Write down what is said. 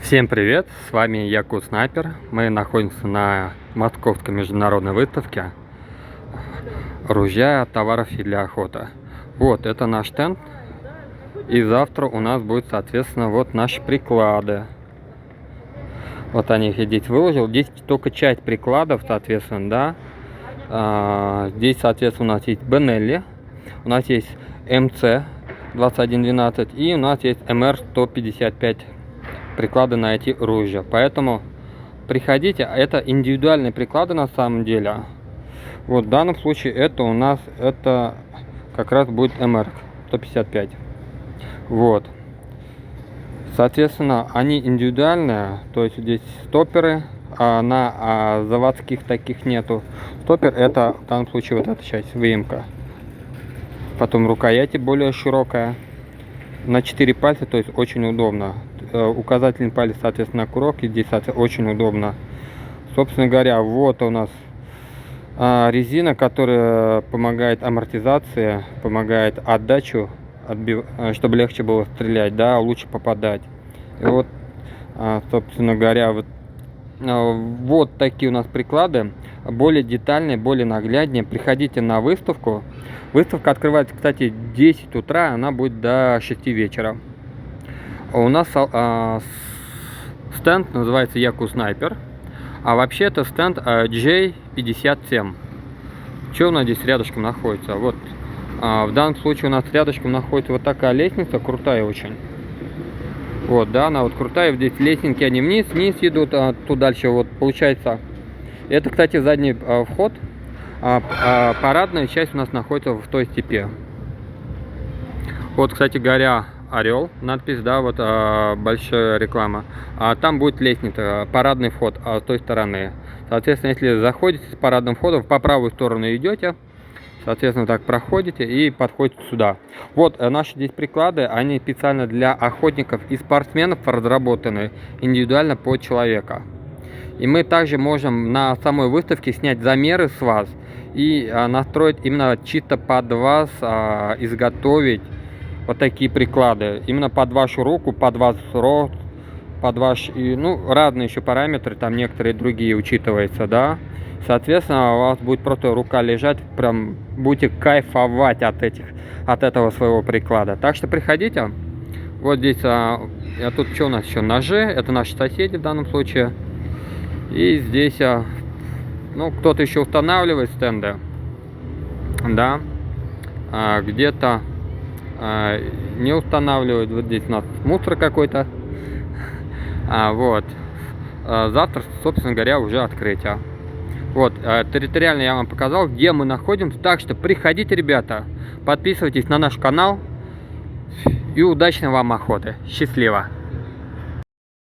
Всем привет, с вами Якут Снайпер. Мы находимся на Московской международной выставке ружья, товаров и для охоты. Вот, это наш стенд. И завтра у нас будет, соответственно, вот наши приклады. Вот они их здесь выложил. Здесь только часть прикладов, соответственно, да. Здесь, соответственно, у нас есть Бенелли, у нас есть МЦ 2112 и у нас есть МР 155 приклады на эти ружья. Поэтому приходите, это индивидуальные приклады на самом деле. Вот в данном случае это у нас как раз будет МР 155. Вот, соответственно, они индивидуальные, то есть здесь стоперы, на заводских таких нету. Стопер это в данном случае вот эта часть, выемка. Потом рукояти более широкая, на 4 пальца, то есть очень удобно. Указательный палец, соответственно, на курок, и здесь, соответственно, очень удобно. Собственно говоря, вот у нас резина, которая помогает амортизации, помогает отдачу, чтобы легче было стрелять, да, лучше попадать. И вот, собственно говоря, вот такие у нас приклады, более детальные, более нагляднее. Приходите на выставку. Выставка открывается, кстати, в 10 утра, она будет до 6 вечера. У нас стенд называется Якут Снайпер, а вообще это стенд J57. Что у нас здесь рядышком находится? Вот, в данном случае у нас рядышком находится вот такая лестница, крутая очень. Вот, да, она вот крутая, здесь лестники, они вниз идут, тут дальше вот получается. Это, кстати, задний вход, парадная часть у нас находится в той степи. Вот, кстати говоря, орел, надпись, да, вот большая реклама. Там будет лестница, парадный вход с той стороны. Соответственно, если заходите с парадным входом, по правую сторону идете, соответственно, так проходите и подходите сюда. Вот наши здесь приклады, они специально для охотников и спортсменов разработаны индивидуально под человека. И мы также можем на самой выставке снять замеры с вас и настроить именно чисто под вас, изготовить вот такие приклады. Именно под вашу руку, под ваш рост, под ваш, ну, разные еще параметры, там некоторые другие учитываются, да. Соответственно, у вас будет просто рука лежать, прям будете кайфовать от этого своего приклада. Так что приходите. Вот здесь, тут что у нас еще? Ножи, это наши соседи в данном случае. И здесь, ну, кто-то еще устанавливает стенды, да, где-то не устанавливают. Вот здесь у нас мусор какой-то. Вот, завтра, собственно говоря, уже открытие. Вот, территориально я вам показал, где мы находимся. Так что приходите, ребята, подписывайтесь на наш канал и удачной вам охоты. Счастливо!